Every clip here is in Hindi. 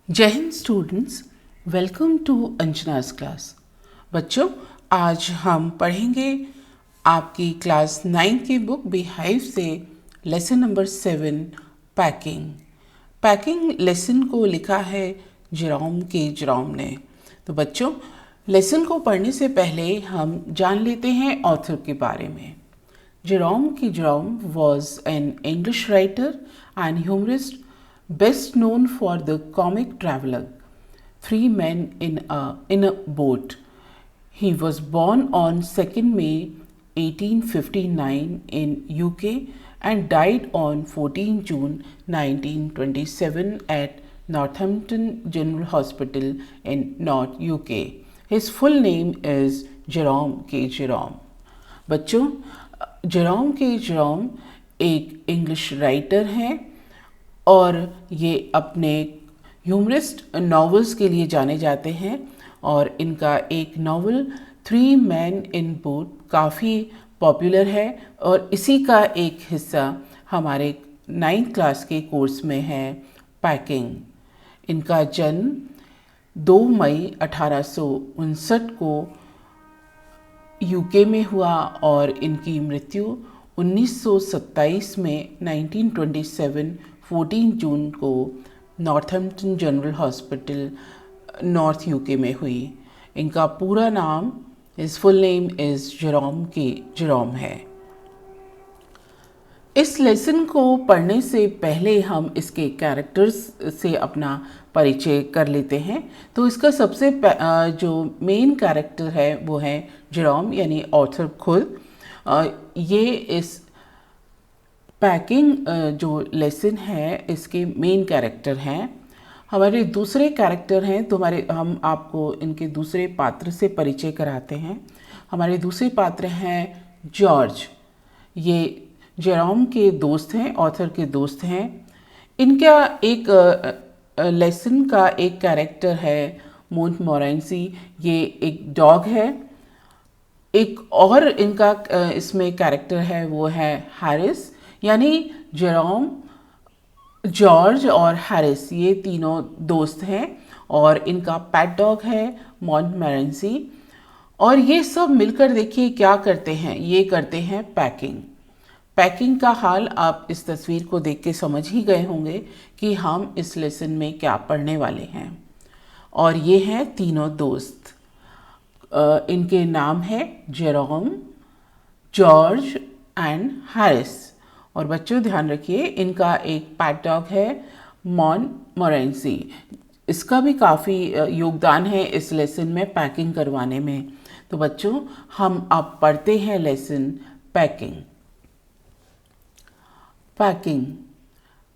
जय हिंद स्टूडेंट्स, वेलकम टू अंजना's क्लास। बच्चों, आज हम पढ़ेंगे आपकी क्लास 9 की बुक बिहाइव से lesson number 7 packing. Packing lesson को लिखा है जेरोम ने। तो बच्चों, लेसन को पढ़ने से पहले हम जान लेते हैं ऑथर के बारे में। Jerome was an English writer and humorist best known for the comic traveler Three Men in a Boat. He was born on 2nd May 1859 in UK and died on 14 June 1927 at Northampton General Hospital in North UK. His full name is Jerome. बच्चों, जेरोम एक इंग्लिश राइटर हैं और ये अपने ह्यूमरिस्ट नॉवेल्स के लिए जाने जाते हैं और इनका एक नॉवेल 3 Men in Boat काफ़ी पॉपुलर है और इसी का एक हिस्सा हमारे 9th क्लास के कोर्स में है पैकिंग। इनका जन्म 2 मई 1859 को यूके में हुआ और इनकी मृत्यु 1927 में 14 जून को नॉर्थैम्पटन जनरल हॉस्पिटल नॉर्थ यूके में हुई। इनका पूरा नाम फुल नेम इज़ जेरोम है। इस लेसन को पढ़ने से पहले हम इसके कैरेक्टर्स से अपना परिचय कर लेते हैं। तो इसका सबसे जो मेन कैरेक्टर है वो है जेरोम यानी ऑथर खुद। ये इस पैकिंग जो लेसन है इसके मेन कैरेक्टर हैं। हमारे दूसरे कैरेक्टर हैं तो हम आपको इनके दूसरे पात्र से परिचय कराते हैं। हमारे दूसरे पात्र हैं जॉर्ज। ये जेरोम के दोस्त हैं, ऑथर के दोस्त हैं। इनका एक लेसन का एक कैरेक्टर है मोंटमोरेंसी। ये एक डॉग है। एक और इनका इसमें कैरेक्टर है वो है हैरिस, यानी जेरोम, जॉर्ज और हैरिस ये तीनों दोस्त हैं और इनका पेट डॉग है मोंटमोरेंसी। और ये सब मिलकर देखिए क्या करते हैं, ये करते हैं पैकिंग का हाल आप इस तस्वीर को देख के समझ ही गए होंगे कि हम इस लेसन में क्या पढ़ने वाले हैं। और ये हैं तीनों दोस्त। इनके नाम है जेरोम, जॉर्ज एंड हैरिस। और बच्चों ध्यान रखिए, इनका एक पेट डॉग है मोंटमोरेंसी। इसका भी काफ़ी योगदान है इस लेसन में पैकिंग करवाने में। तो बच्चों, हम अब पढ़ते हैं lesson packing.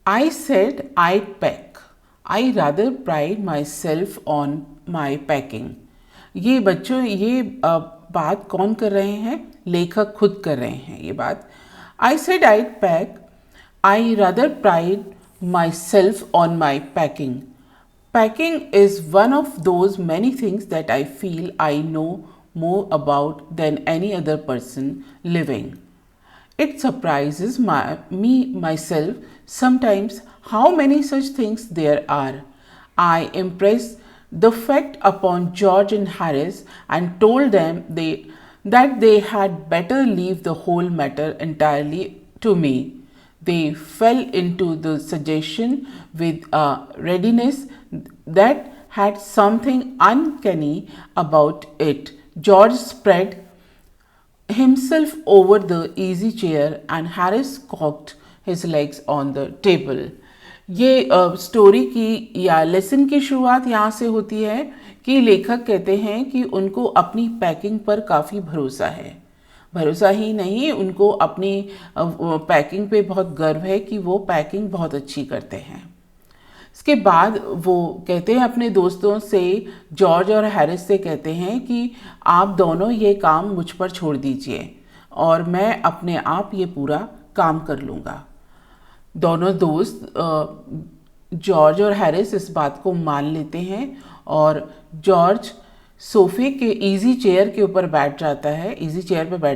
I said I'd pack. I rather pride myself on my packing. ये बच्चों ये बात कौन कर रहे हैं? लेखक खुद कर रहे हैं ये बात। I said I'd pack. I rather pride myself on my packing. Packing is one of those many things that I feel I know more about than any other person living. It surprises me myself sometimes how many such things there are. I impressed the fact upon George and Harris and told them that they had better leave the whole matter entirely to me. They fell into the suggestion with a readiness that had something uncanny about it. George spread himself over the easy chair and Harris cocked his legs on the table. ये स्टोरी की या लेसन की शुरुआत यहाँ से होती है कि लेखक कहते हैं कि उनको अपनी पैकिंग पर काफ़ी भरोसा है। भरोसा ही नहीं, उनको अपनी पैकिंग पे बहुत गर्व है कि वो पैकिंग बहुत अच्छी करते हैं। इसके बाद वो कहते हैं अपने दोस्तों से, जॉर्ज और हैरिस से कहते हैं कि आप दोनों ये काम मुझ पर छोड़ दीजिए और मैं अपने आप ये पूरा काम कर लूँगा। दोनों दोस्त जॉर्ज और हैरिस इस बात को मान लेते हैं और जॉर्ज सोफे के इजी चेयर पे बैठ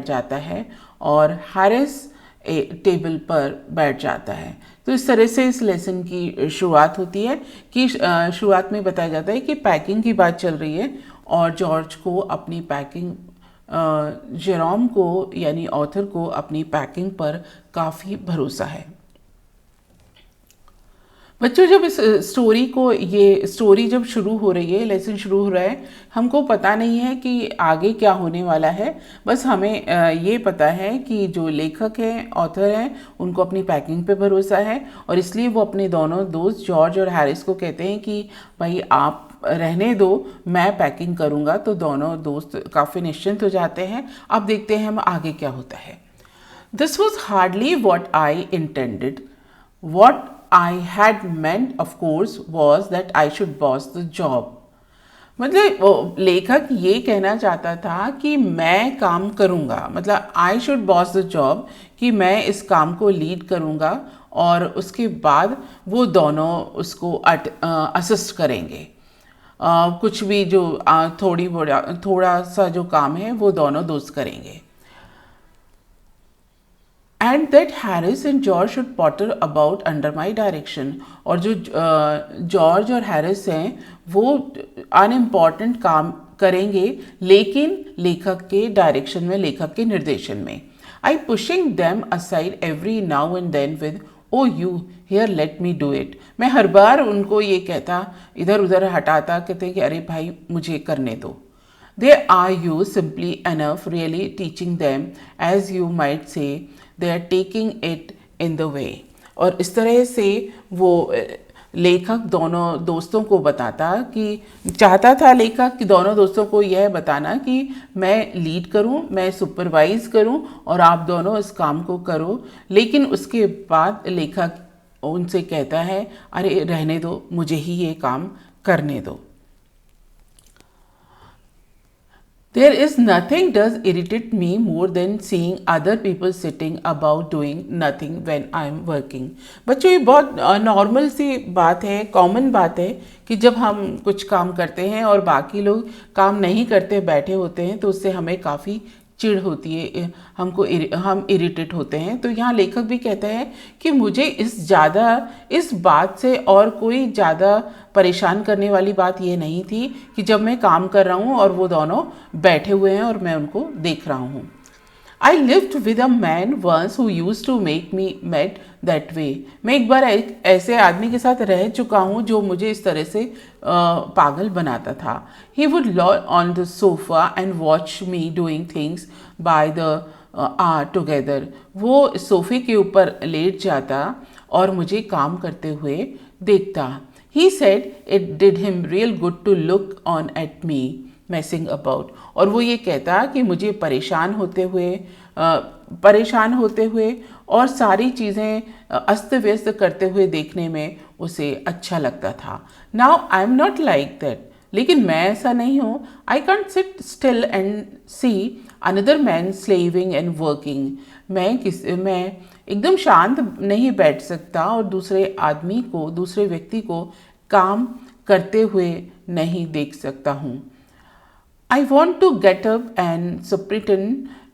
जाता है और हैरिस टेबल पर बैठ जाता है। तो इस तरह से इस लेसन की शुरुआत होती है कि शुरुआत में बताया जाता है कि पैकिंग की बात चल रही है और जॉर्ज को अपनी पैकिंग, जेरोम को यानी ऑथर को अपनी पैकिंग पर काफ़ी भरोसा है। बच्चों, जब इस स्टोरी को, ये स्टोरी जब शुरू हो रही है, लेसन शुरू हो रहा है, हमको पता नहीं है कि आगे क्या होने वाला है। बस हमें ये पता है कि जो लेखक हैं, ऑथर हैं, उनको अपनी पैकिंग पे भरोसा है और इसलिए वो अपने दोनों दोस्त जॉर्ज और हैरिस को कहते हैं कि भाई आप रहने दो, मैं पैकिंग करूँगा। तो दोनों दोस्त काफ़ी निश्चिंत हो जाते हैं। अब देखते हैं हम आगे क्या होता है। This was hardly what I intended. What I had meant, of course, was that I should boss the job. मतलब लेखक ये कहना चाहता था कि मैं काम करूँगा, मतलब I should boss the job, कि मैं इस काम को लीड करूँगा और उसके बाद वो दोनों उसको असिस्ट करेंगे। कुछ भी जो थोड़ा सा जो काम है वो दोनों दोस्त करेंगे। And that Harris and George should Potter about under my direction. और जो जॉर्ज और हैरिस हैं वो अनइम्पॉर्टेंट काम करेंगे लेकिन लेखक के डायरेक्शन में, लेखक के निर्देशन में। I pushing them aside every now and then with oh you hear let me do it. मैं हर बार उनको ये कहता, इधर उधर हटाता, कहते कि अरे भाई मुझे करने दो। They are you simply enough, really teaching them, as you might say, they are taking it in the way. और इस तरह से वो लेखक दोनों दोस्तों को बताता कि चाहता था लेखक कि दोनों दोस्तों को यह बताना कि मैं लीड करूं, मैं सुपरवाइज करूं और आप दोनों इस काम को करो। लेकिन उसके बाद लेखक उनसे कहता है अरे रहने दो, मुझे ही ये काम करने दो। There is nothing does irritate me more than seeing other people sitting about doing nothing when I am working. बच्चों, ये बहुत नॉर्मल सी बात है, कॉमन बात है कि जब हम कुछ काम करते हैं और बाकी लोग काम नहीं करते, बैठे होते हैं, तो उससे हमें काफ़ी चिढ़ होती है, हम इरिटेट होते हैं। तो यहाँ लेखक भी कहता है कि मुझे इस बात से और कोई ज़्यादा परेशान करने वाली बात ये नहीं थी कि जब मैं काम कर रहा हूँ और वो दोनों बैठे हुए हैं और मैं उनको देख रहा हूँ। I lived with a man once who used to make me mad that way. मैं एक बार ऐसे आदमी के साथ रह चुका हूँ जो मुझे इस तरह से पागल बनाता था। He would loll on the sofa and watch me doing things by the hour together. वो सोफे के ऊपर लेट जाता और मुझे काम करते हुए देखता। He said it did him real good to look on at me messing about। और वो ये कहता कि मुझे परेशान होते हुए और सारी चीज़ें अस्त व्यस्त करते हुए देखने में उसे अच्छा लगता था। Now I am not like that। लेकिन मैं ऐसा नहीं हूँ। I can't sit still and see another man slaving and working। मैं एकदम शांत नहीं बैठ सकता और दूसरे व्यक्ति को काम करते हुए नहीं देख सकता हूँ। I want to get up and spritten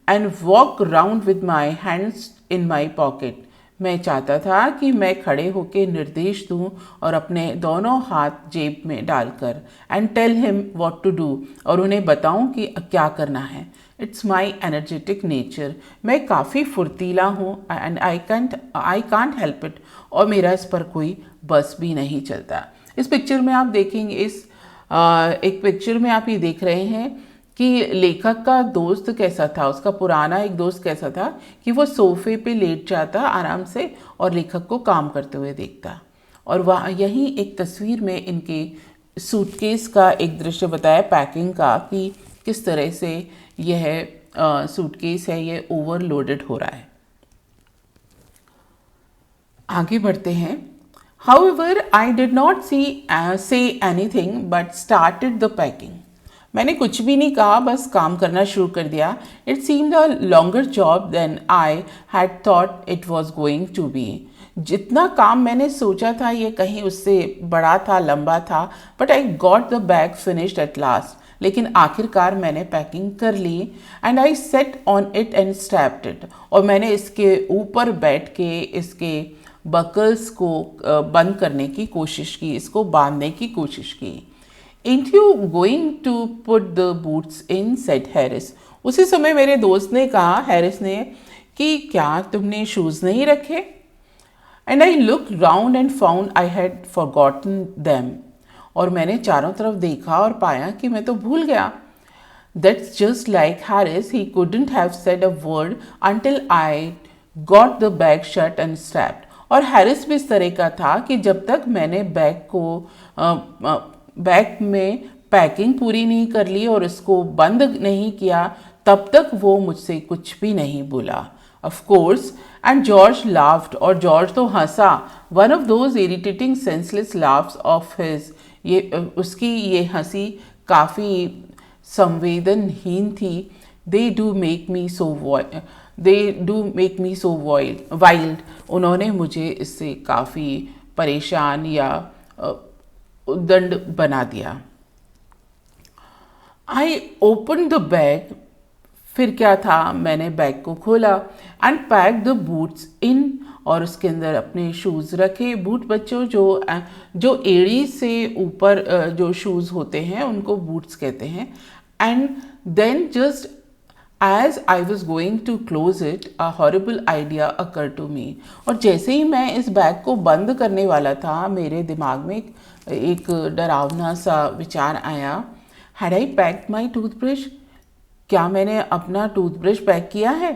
and walk round with my hands in my pocket। मैं चाहता था कि मैं खड़े होकर निर्देश दूं और अपने दोनों हाथ जेब में डालकर and tell him what to do, और उन्हें बताऊं कि क्या करना है। It's my energetic nature। मैं काफ़ी फुर्तीला हूँ and I can't help it। और मेरा इस पर कोई बस भी नहीं चलता। इस पिक्चर में आप देखेंगे, एक पिक्चर में आप ये देख रहे हैं कि लेखक का दोस्त कैसा था, उसका पुराना एक दोस्त कैसा था कि वो सोफे पे लेट जाता आराम से और लेखक को काम करते हुए देखता। और वहाँ यहीं एक तस्वीर में इनके सूटकेस का एक दृश्य बताया, पैकिंग का, कि किस तरह से यह सूटकेस है, ये ओवरलोडेड हो रहा है। आगे बढ़ते हैं। However, I did not say anything but started the packing। मैंने कुछ भी नहीं कहा, बस काम करना शुरू कर दिया। It seemed a longer job than I had thought it was going to be। जितना काम मैंने सोचा था ये कहीं उससे बड़ा था, लंबा था। But I got the bag finished at last। लेकिन आखिरकार मैंने पैकिंग कर ली। And I sat on it and strapped it. और मैंने इसके ऊपर बैठ के इसके बकल्स को बंद करने की कोशिश की, इसको बांधने की कोशिश की। Ain't you going to put the boots in? said Harris. उसी समय मेरे दोस्त ने कहा, हैरिस ने, कि क्या तुमने शूज़ नहीं रखे? And I looked round and found I had forgotten them। और मैंने चारों तरफ देखा और पाया कि मैं तो भूल गया। That's just like Harris, he couldn't have said a word until I got the bag shut and strapped। और हैरिस भी इस तरह का था कि जब तक मैंने बैग में पैकिंग पूरी नहीं कर ली और इसको बंद नहीं किया, तब तक वो मुझसे कुछ भी नहीं बोला। Of course, and George laughed, और जॉर्ज तो हंसा। One of those irritating senseless laughs of his, उसकी ये हंसी काफ़ी संवेदनहीन थी। They do make me so wild। उन्होंने मुझे इससे काफ़ी परेशान या उद्दंड बना दिया। I opened the bag। फिर क्या था, मैंने बैग को खोला। एंड पैक द बूट्स इन, और उसके अंदर अपने शूज़ रखे। बूट बच्चों जो एड़ी से ऊपर जो शूज़ होते हैं उनको बूट्स कहते हैं। And then just as I was going to close it, a horrible idea occur to me. और जैसे ही मैं इस बैग को बंद करने वाला था, मेरे दिमाग में एक डरावना सा विचार आया। Had I packed my toothbrush? क्या मैंने अपना टूथब्रश पैक किया है?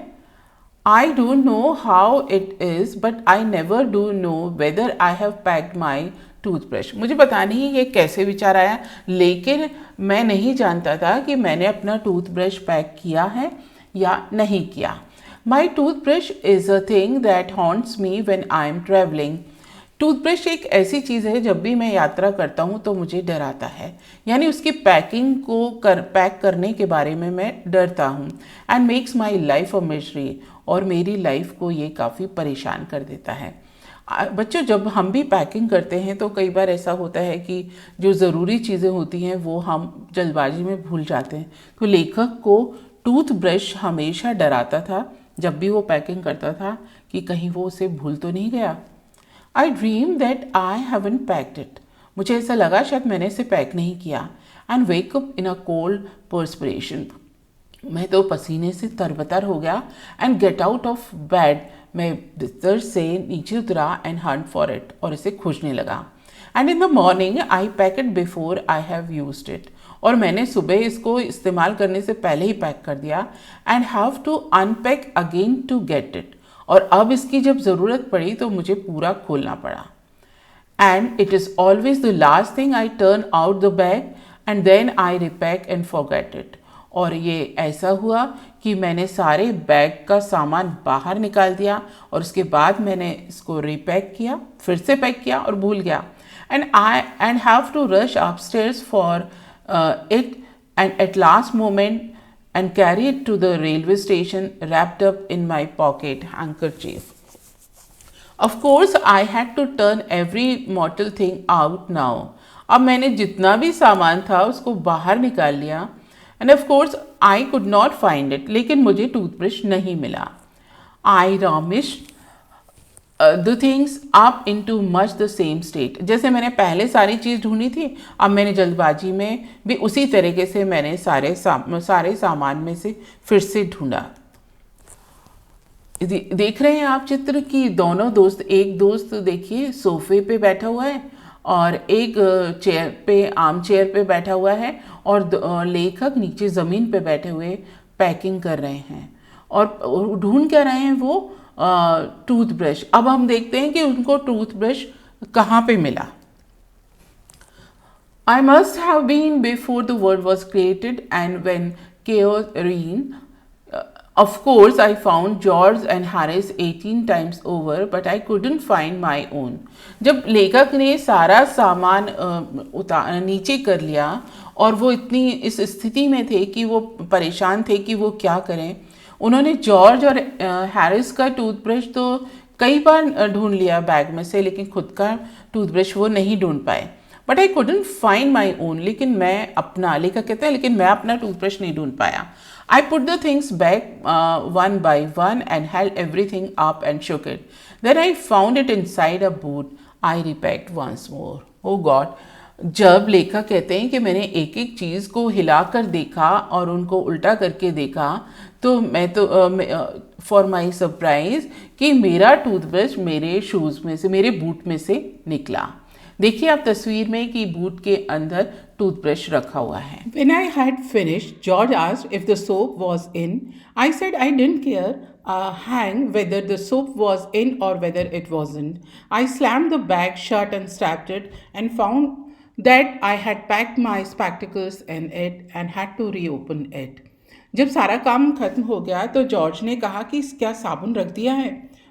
I don't know how it is, but I never do know whether I have packed my toothbrush. मुझे पता नहीं ये कैसे विचार आया, लेकिन मैं नहीं जानता था कि मैंने अपना टूथब्रश पैक किया है या नहीं किया। My toothbrush is a thing that haunts me when I am travelling. Toothbrush एक ऐसी चीज़ है, जब भी मैं यात्रा करता हूँ तो मुझे डराता है, यानी उसकी पैकिंग को पैक करने के बारे में मैं डरता हूँ। And makes my life a misery, और मेरी लाइफ को ये काफ़ी परेशान कर देता है। बच्चों, जब हम भी पैकिंग करते हैं तो कई बार ऐसा होता है कि जो ज़रूरी चीज़ें होती हैं वो हम जल्दबाजी में भूल जाते हैं। तो लेखक को टूथब्रश हमेशा डराता था जब भी वो पैकिंग करता था कि कहीं वो उसे भूल तो नहीं गया। I dreamed that I haven't packed it। मुझे ऐसा लगा शायद मैंने इसे पैक नहीं किया। And wake up in a cold perspiration। मैं तो पसीने से तरबतर हो गया। And get out of bed। मैं बिस्तर से नीचे उतरा and hunt for it, और इसे खोजने लगा। And in the morning I pack it before I have used it। और मैंने सुबह इसको इस्तेमाल करने से पहले ही पैक कर दिया। And have to unpack again to get it। और अब इसकी जब ज़रूरत पड़ी तो मुझे पूरा खोलना पड़ा। And it is always the last thing I turn out the bag and then I repack and forget it. और ये ऐसा हुआ कि मैंने सारे बैग का सामान बाहर निकाल दिया और उसके बाद मैंने इसको रिपैक किया, फिर से पैक किया और भूल गया। And have to rush upstairs for it and at last moment and carry it to the railway station wrapped up in my pocket handkerchief। Of course, I had to turn every mortal thing out now। अब मैंने जितना भी सामान था उसको बाहर निकाल लिया। And of course, I could not find it। लेकिन मुझे टूथब्रश नहीं मिला। I rummaged the things up into much the same state। जैसे मैंने पहले सारी चीज़ ढूंढी थी, अब मैंने जल्दबाजी में भी उसी तरीके से मैंने सारे सामान में से फिर से ढूंढा। देख रहे हैं आप चित्र की दोनों दोस्त, एक दोस्त देखिए सोफे पे बैठा हुआ है और एक चेयर पे, आर्म चेयर पे बैठा हुआ है, और लेखक नीचे ज़मीन पे बैठे हुए पैकिंग कर रहे हैं। और ढूंढ क्या रहे हैं वो? टूथब्रश। अब हम देखते हैं कि उनको टूथब्रश कहाँ पे मिला। I must have been before the word was created and when chaos reigned। Of course, I found George and Harris 18 times over, but I couldn't find my own। जब लेखक ने सारा सामान नीचे कर लिया और वो इतनी इस स्थिति में थे कि वो परेशान थे कि वो क्या करें, उन्होंने जॉर्ज और हैरिस का टूथब्रश तो कई बार ढूंढ लिया बैग में से, लेकिन खुद का टूथब्रश वो नहीं ढूंढ पाए। But I couldn't find my own, लेकिन मैं अपना, लेखक कहते हैं लेकिन मैं अपना टूथब्रश नहीं ढूंढ पाया. I put the things back one by one and held everything up and shook it. Then I found it inside a boot. I repacked once more. Oh God! जब लेखक कहते हैं कि मैंने एक एक चीज़ को हिलाकर देखा और उनको उल्टा करके देखा, तो मैं तो फॉर माई सरप्राइज कि मेरा टूथब्रश मेरे शूज़ में से, मेरे बूट में से निकला. देखिए आप तस्वीर में कि बूट के अंदर टूथब्रश रखा हुआ है. When I had finished, George asked if the soap was in. I said I didn't care hang whether the soap was in or whether it wasn't. I slammed the bag shut and strapped it and found that I had packed my spectacles in it and had to reopen it. जब सारा काम खत्म हो गया तो जॉर्ज ने कहा कि क्या साबुन रख दिया है.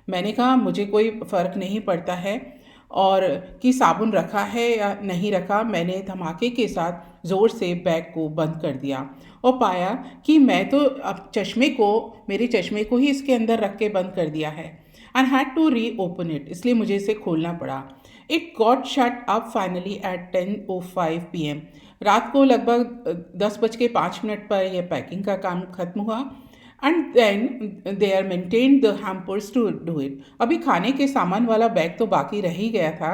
मैंने कहा मुझे कोई फ़र्क नहीं पड़ता है और कि साबुन रखा है या नहीं रखा. मैंने धमाके के साथ ज़ोर से बैग को बंद कर दिया और पाया कि मैं तो अब मेरे चश्मे को ही इसके अंदर रख के बंद कर दिया है. And had to reopen it, इसलिए मुझे इसे खोलना पड़ा. It got shut up finally at 10:05 PM. रात को लगभग 10:05 पर यह पैकिंग का काम खत्म हुआ. And then they are maintain the hampers to do it. अभी खाने के सामान वाला बैग तो बाकी रह ही गया था.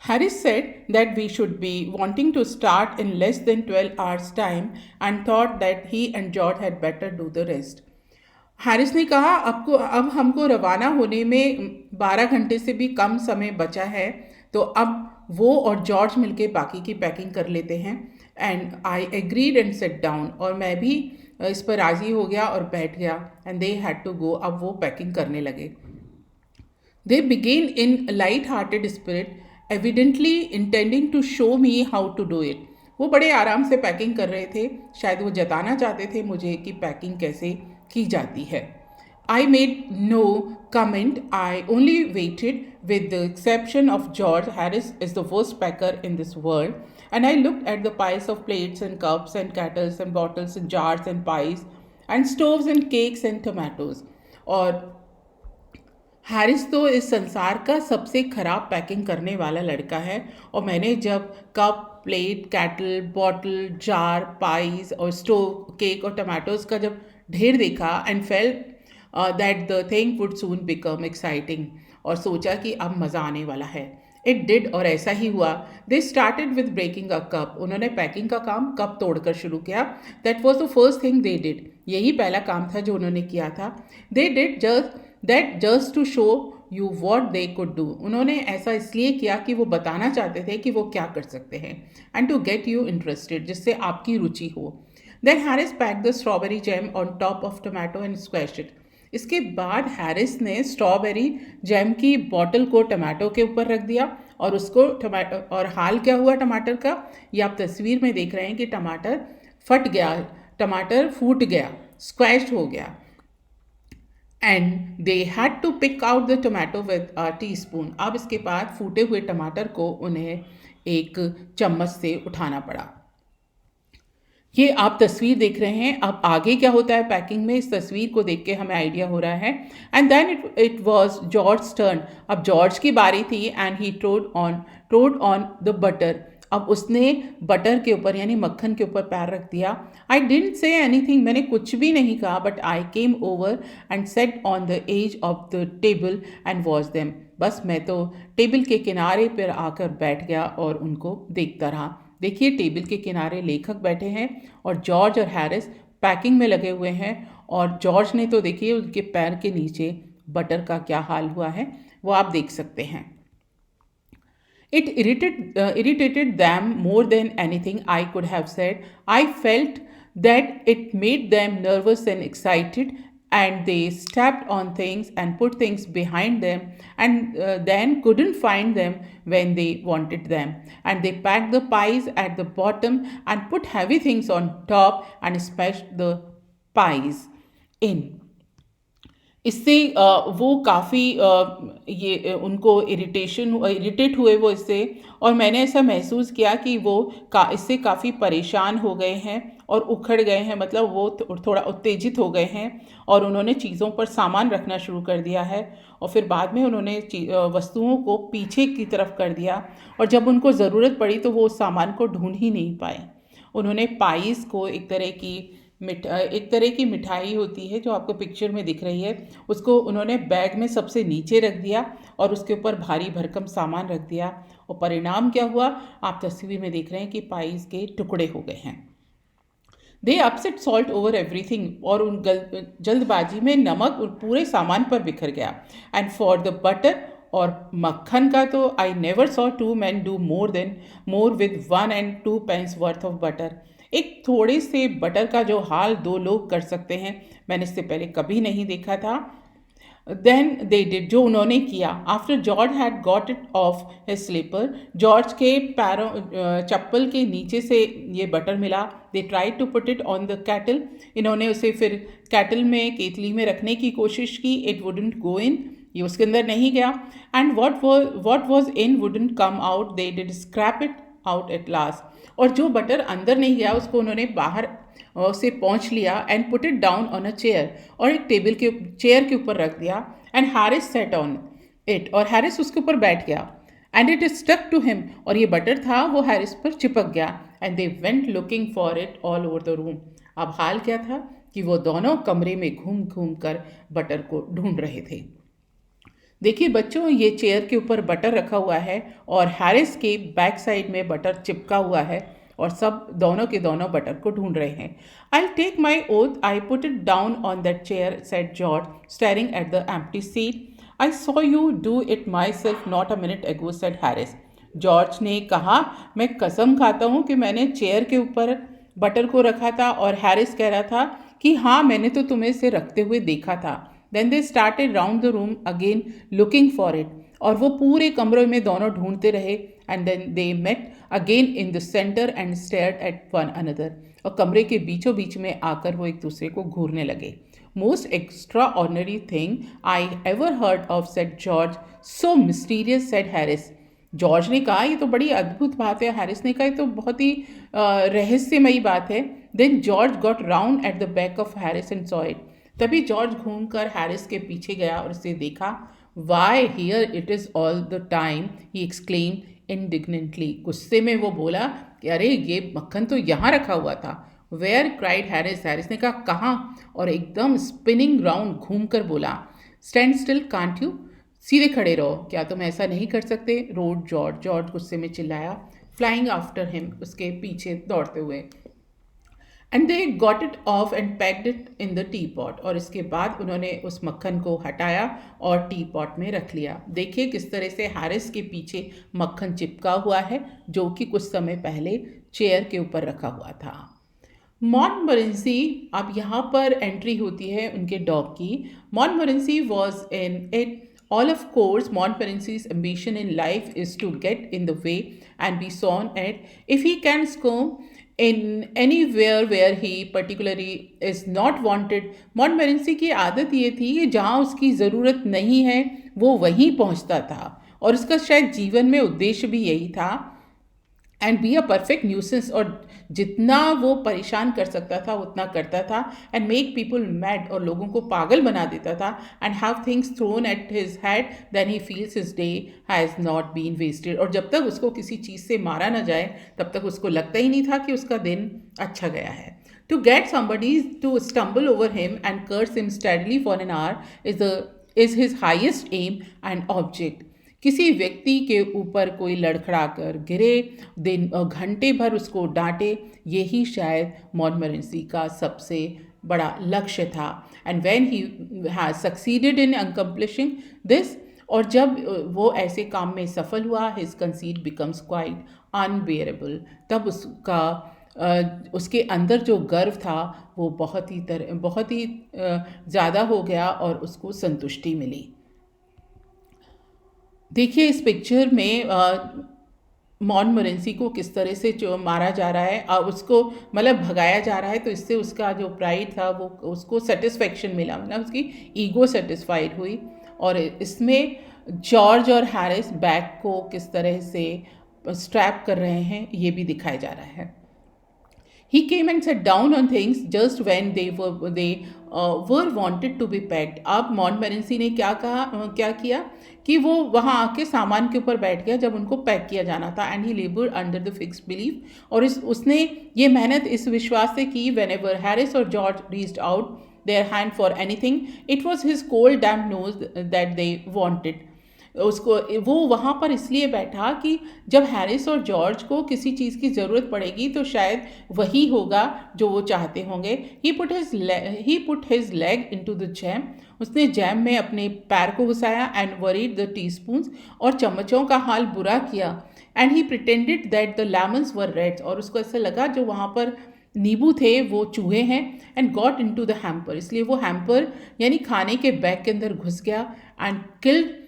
Harris said that we should be wanting to start in less than 12 hours time and thought that he and George had better do the rest. Harris ने कहा अब हमको रवाना होने में 12 घंटे से भी कम समय बचा है, तो अब वो और जॉर्ज मिलके बाकी की पैकिंग कर लेते हैं. And I agreed and set down, और मैं भी इस पर राज़ी हो गया और बैठ गया. And they had to go, अब वो पैकिंग करने लगे. They began in light hearted spirit, evidently intending to show me how to do it. वो बड़े आराम से पैकिंग कर रहे थे, शायद वो जताना चाहते थे मुझे कि पैकिंग कैसे की जाती है. I made no comment. I only waited. With the exception of George, Harris is the worst packer in this world. And I looked at the piles of plates and cups and kettles and bottles and jars and pies and stoves and cakes and tomatoes. और हैरिस तो इस संसार का सबसे ख़राब पैकिंग करने वाला लड़का है. और मैंने जब cup, plate, cattle, bottle, jar, pies और स्टोव, केक और टमाटोज़ का जब ढेर देखा and felt that the thing would soon become exciting, और सोचा कि अब मज़ा आने वाला है. इट डिड, और ऐसा ही हुआ. They started with breaking a cup. उन्होंने पैकिंग का काम कप तोड़कर शुरू किया. That was the first thing they did. यही पहला काम था जो उन्होंने किया था. They did just to show you what they could do. उन्होंने ऐसा इसलिए किया कि वो बताना चाहते थे कि वो क्या कर सकते हैं, and to get you interested, जिससे आपकी रुचि हो. Then Harris pack the strawberry jam on top of tomato and squash it. इसके बाद हैरिस ने स्ट्रॉबेरी जैम की बॉटल को टमाटो के ऊपर रख दिया और उसको टमाटो, और हाल क्या हुआ टमाटर का, ये आप तस्वीर में देख रहे हैं कि टमाटर फट गया, टमाटर फूट गया, स्क्वैश हो गया. And they had to pick out the tomato with a teaspoon. अब इसके बाद फूटे हुए टमाटर को उन्हें एक चम्मच से उठाना पड़ा. ये आप तस्वीर देख रहे हैं. अब आगे क्या होता है पैकिंग में, इस तस्वीर को देख के हमें आइडिया हो रहा है. And then it was George turn. अब जॉर्ज की बारी थी. And he trod on the butter. अब उसने बटर के ऊपर यानी मक्खन के ऊपर पैर रख दिया. आई डिडंट से एनीथिंग, मैंने कुछ भी नहीं कहा. But I came over and sat on the edge of the table and watch them. बस मैं तो टेबल के किनारे पर आकर बैठ गया और उनको देखता रहा. देखिए टेबल के किनारे लेखक बैठे हैं और जॉर्ज और हैरिस पैकिंग में लगे हुए हैं. और जॉर्ज ने तो देखिए उनके पैर के नीचे बटर का क्या हाल हुआ है वो आप देख सकते हैं. It irritated them more than anything I could have said. I felt that it made them nervous and excited, and they stepped on things and put things behind them, and then couldn't find them when they wanted them. And they packed the pies at the bottom and put heavy things on top and smashed the pies in. इससे वो काफ़ी उनको इरिटेट हुए वो इससे, और मैंने ऐसा महसूस किया कि वो इससे काफ़ी परेशान हो गए हैं और उखड़ गए हैं, मतलब वो थोड़ा उत्तेजित हो गए हैं और उन्होंने चीज़ों पर सामान रखना शुरू कर दिया है। और फिर बाद में उन्होंने वस्तुओं को पीछे की तरफ कर दिया, और जब उनको ज़रूरत पड़ी तो वो उस सामान को ढूंढ ही नहीं पाए। उन्होंने पाइस को एक तरह की मिठाई होती है जो आपको पिक्चर में दिख रही है, उसको उन्होंने बैग में सबसे नीचे रख दिया और उसके ऊपर भारी भरकम सामान रख दिया, और परिणाम क्या हुआ आप तस्वीर में देख रहे हैं कि पाइस के टुकड़े हो गए हैं। दे अपसेट सॉल्ट ओवर एवरीथिंग, और उन जल्दबाजी में नमक पूरे सामान पर बिखर गया। एंड फॉर द बटर, और मक्खन का तो I never saw two man do more with 1 and 2 pence worth of butter. एक थोड़े से बटर का जो हाल दो लोग कर सकते हैं, मैंने इससे पहले कभी नहीं देखा था। देन दे डिड, जो उन्होंने किया। After George had got it off his slipper, George के पैरों चप्पल के नीचे से ये बटर मिला। They try to put it on the kettle, इन्होंने उसे फिर कैटल में, केतली में रखने की कोशिश की। इट वुडंट गो इन, ये उसके अंदर नहीं गया। And what was in wouldn't come out, they did scrap it out at last, और जो बटर अंदर नहीं गया उसको उन्होंने बाहर से पहुंच लिया। And put it down on a chair, और एक चेयर के ऊपर रख दिया। And Harris sat on it, और हैरिस उसके ऊपर बैठ गया। And it stuck to him, और ये बटर था वो हैरिस पर चिपक गया। And they went looking for it all over the room. अब हाल क्या था कि वो दोनों कमरे में घूम घूम कर बटर को ढूंढ रहे थे। देखिए बच्चों, ये चेयर के ऊपर बटर रखा हुआ है और हैरिस के बैक साइड में बटर चिपका हुआ है, और सब दोनों के दोनों बटर को ढूंढ रहे हैं। I take my oath I put it down on that chair, said George, staring at the empty seat. I saw you do it myself not a minute ago, said Harris. George ने कहा, मैं कसम खाता हूँ कि मैंने चेयर के ऊपर बटर को रखा था, और हैरिस कह रहा था कि हाँ मैंने तो तुम्हें इसे रखते हुए देखा था। Then they started round the room again looking for it, और वो पूरे कमरे में दोनों ढूंढते रहे। And then they met again in the centre and stared at one another, और कमरे के बीचों बीच में आकर वो एक दूसरे को घूरने लगे। Most extra ordinary thing I ever heard of, said George. So mysterious, said Harris. George ने कहा ये तो बड़ी अद्भुत बात है, हैरिस ने कहा ये तो बहुत ही रहस्यमयी बात है। Then George got round at the back of Harris and saw it, तभी जॉर्ज घूमकर हैरिस के पीछे गया और उसे देखा। Why here it is all the time, he exclaim indignantly. गुस्से में वो बोला कि अरे ये मक्खन तो यहाँ रखा हुआ था। Where, cried Harris. हैरिस ने कहा कहाँ, और एकदम स्पिनिंग राउंड घूम कर बोला, स्टैंड स्टिल कांट यू, सीधे खड़े रहो, क्या तुम ऐसा नहीं कर सकते, रोड जॉर्ज। जॉर्ज गुस्से में चिल्लाया, फ्लाइंग आफ्टर हिम, उसके पीछे दौड़ते हुए। And they got it of and packed it in the T pot, और इसके बाद उन्होंने उस मक्खन को हटाया और टी पॉट में रख लिया। देखिए किस तरह से हैरिस के पीछे मक्खन चिपका हुआ है, जो कि कुछ समय पहले चेयर के ऊपर रखा हुआ था। मॉन्टमोरेंसी, अब यहाँ पर एंट्री होती है उनके डॉग की। मॉन्टमोरेंसी was in it all. Of course, Montmorency's ambition in life is to get in the way and be sawn at. If he can squirm in anywhere where he particularly is not wanted, Montmorency की आदत ये थी कि जहाँ उसकी ज़रूरत नहीं है वो वहीं पहुँचता था, और उसका शायद जीवन में उद्देश्य भी यही था। And be a perfect nuisance, और जितना वो परेशान कर सकता था उतना करता था। एंड मेक पीपल मैड, और लोगों को पागल बना देता था। And have things thrown at his head, then he feels his day has not been wasted, और जब तक उसको किसी चीज़ से मारा ना जाए तब तक उसको लगता ही नहीं था कि उसका दिन अच्छा गया है। To get somebody to stumble over him and curse him steadily for an hour is his highest aim and object. किसी व्यक्ति के ऊपर कोई लड़खड़ा कर गिरे, दिन घंटे भर उसको डांटे, यही शायद मॉन्टमोरेंसी का सबसे बड़ा लक्ष्य था। And when he has succeeded in accomplishing this, और जब वो ऐसे काम में सफल हुआ, his conceit becomes quite unbearable, तब उसके अंदर जो गर्व था वो बहुत ही ज़्यादा हो गया और उसको संतुष्टि मिली। देखिए इस पिक्चर में मॉन्टमोरेंसी को किस तरह से मारा जा रहा है, उसको मतलब भगाया जा रहा है, तो इससे उसका जो प्राइड था वो उसको सेटिस्फेक्शन मिला, मतलब उसकी ईगो सेटिस्फाइड हुई। और इसमें जॉर्ज और हैरिस बैग को किस तरह से स्ट्रैप कर रहे हैं ये भी दिखाया जा रहा है। He came and sat down on things just when they were wanted to be packed. अब मॉन्टमोरेंसी ने क्या किया कि वो वहाँ आके सामान के ऊपर बैठ गया जब उनको पैक किया जाना था। And he laboured under the fixed belief, और उसने ये मेहनत इस विश्वास से की, वेन एवर हैरिस और George reached out their hand for anything it was his cold damp nose that they wanted. उसको वो वहाँ पर इसलिए बैठा कि जब हैरिस और जॉर्ज को किसी चीज़ की ज़रूरत पड़ेगी तो शायद वही होगा जो वो चाहते होंगे। He put his leg into the jam, उसने जैम में अपने पैर को घुसाया। एंड वरीड द टीस्पून्स, और चम्मचों का हाल बुरा किया। And he pretended that the lemons were reds, और उसको ऐसा लगा जो वहाँ पर नींबू थे वो चूहे हैं। And got into the hamper, इसलिए वो हैम्पर यानी खाने के बैग के अंदर घुस गया। And killed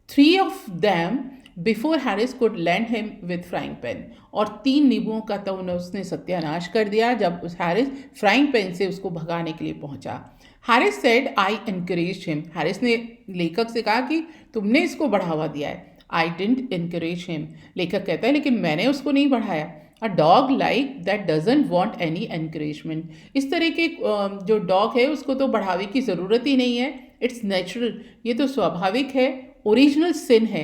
3 of them before Harris could land him with frying pan, और 3 नींबुओं का तो उसने सत्यानाश कर दिया जब उस हैरिस फ्राइंग पैन से उसको भगाने के लिए पहुंचा। Harris said I encourage him, Harris ने लेखक से कहा कि तुमने इसको बढ़ावा दिया है। आई डिडंट एनकरेज हिम, लेखक कहता है लेकिन मैंने उसको नहीं बढ़ाया। A dog like that doesn't want any encouragement, इस तरह के जो डॉग है उसको तो बढ़ावे की ज़रूरत ही नहीं है। इट्स नेचुरल, ये तो स्वाभाविक है। ओरिजिनल सिन है,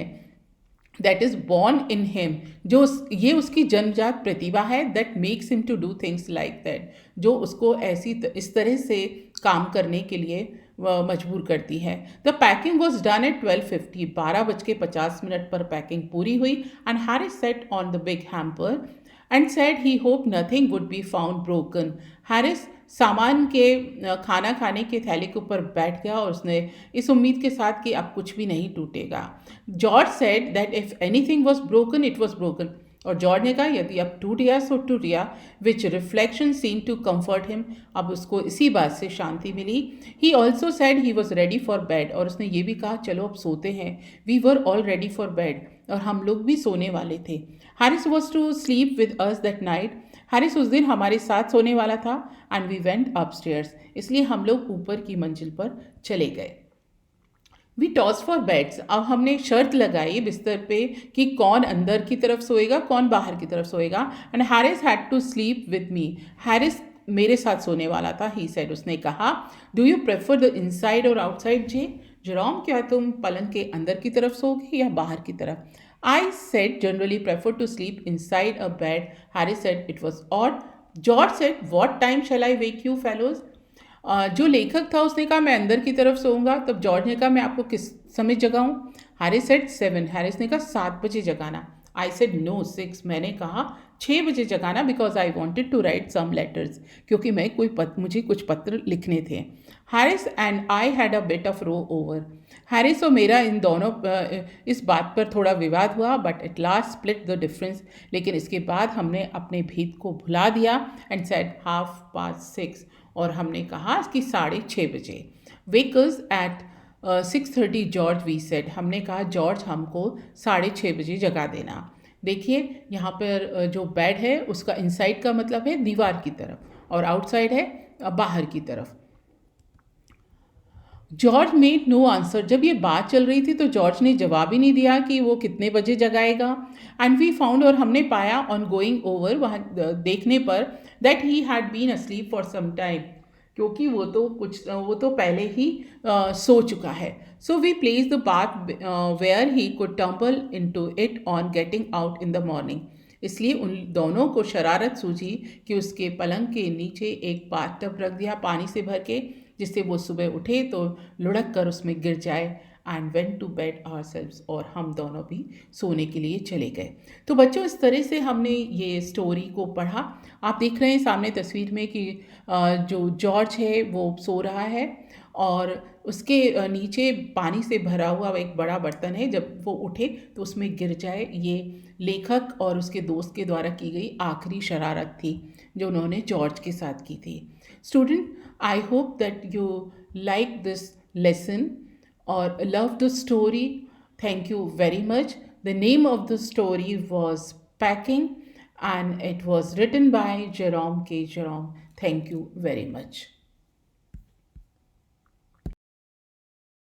that is born in him, जो ये उसकी जन्मजात प्रतिभा है। That makes him to do things like that, जो उसको इस तरह से काम करने के लिए मजबूर करती है। The packing was done at 12:50, 12:50 पर पैकिंग पूरी हुई। And Harris sat on the big hamper and said he hope nothing would be found broken. Harris सामान के खाना खाने के थैले के ऊपर बैठ गया और उसने इस उम्मीद के साथ कि अब कुछ भी नहीं टूटेगा। George said that if anything was broken it was broken, और जॉर्ज ने कहा यदि अब टूट गया सो टूट गया। Which reflection seem to comfort him, अब उसको इसी बात से शांति मिली। He also said he was ready for bed, और उसने ये भी कहा चलो अब सोते हैं। We were all ready for bed, और हम लोग भी सोने वाले थे। Harris was to sleep with us that night, Harris उस दिन हमारे साथ सोने वाला था। एंड वी वेंट अपस्टेयर्स, इसलिए हम लोग ऊपर की मंजिल पर चले गए। वी टॉस फॉर बेड्स, अब हमने शर्त लगाई बिस्तर पे कि कौन अंदर की तरफ सोएगा कौन बाहर की तरफ सोएगा। And Harris had to sleep with me, Harris मेरे साथ सोने वाला था। ही सेड, उसने कहा do you prefer the inside or outside जे, जेरोम क्या तुम पलंग के अंदर की तरफ सोओगे या बाहर की तरफ? I said generally prefer to sleep inside a bed. Harry said it was odd. George said what time shall I wake you fellows? जो लेखक था उसने कहा मैं अंदर की तरफ सोऊंगा, तब जॉर्ज ने कहा मैं आपको किस समय जगाऊं? हैरिस सेड 7, हैरिस ने कहा 7 बजे जगाना। आई सेड नो 6, मैंने कहा 6 बजे जगाना, because I wanted to write some letters, क्योंकि मुझे कुछ पत्र लिखने थे। Harris and I had a bit of row over, Harris और मेरा इन दोनों इस बात पर थोड़ा विवाद हुआ। But at last split the difference, लेकिन इसके बाद हमने अपने भेद को भुला दिया। एंड सेड 6:30, और हमने कहा कि 6:30 बजे। वेकर्स एट 6:30 जॉर्ज, वी सेड, हमने कहा जॉर्ज हमको 6:30 बजे जगा देना। देखिए यहाँ पर जो बेड है उसका इनसाइड का मतलब है दीवार की तरफ, और आउटसाइड है बाहर की तरफ। जॉर्ज मेड नो आंसर, जब ये बात चल रही थी तो जॉर्ज ने जवाब ही नहीं दिया कि वो कितने बजे जगाएगा। एंड वी फाउंड, और हमने पाया ऑन गोइंग ओवर, वहाँ देखने पर, that he had been asleep for some time, क्योंकि वो तो पहले ही सो चुका है। So we place the bath where he could tumble into it on getting out in the morning, इसलिए उन दोनों को शरारत सूझी कि उसके पलंग के नीचे एक बाथ टब रख दिया पानी से भर के, जिससे वो सुबह उठे तो लुढ़क कर उसमें गिर जाए। And went to bed ourselves, और हम दोनों भी सोने के लिए चले गए। तो बच्चों इस तरह से हमने ये स्टोरी को पढ़ा। आप देख रहे हैं सामने तस्वीर में कि जो जॉर्ज है वो सो रहा है, और उसके नीचे पानी से भरा हुआ एक बड़ा बर्तन है, जब वो उठे तो उसमें गिर जाए। ये लेखक और उसके दोस्त के द्वारा की गई आखिरी शरारत थी जो उन्होंने जॉर्ज के साथ की थी। Student, I hope that you like this lesson or love the story. Thank you very much. The name of the story was packing, and it was written by Jerome K. Jerome. Thank you very much.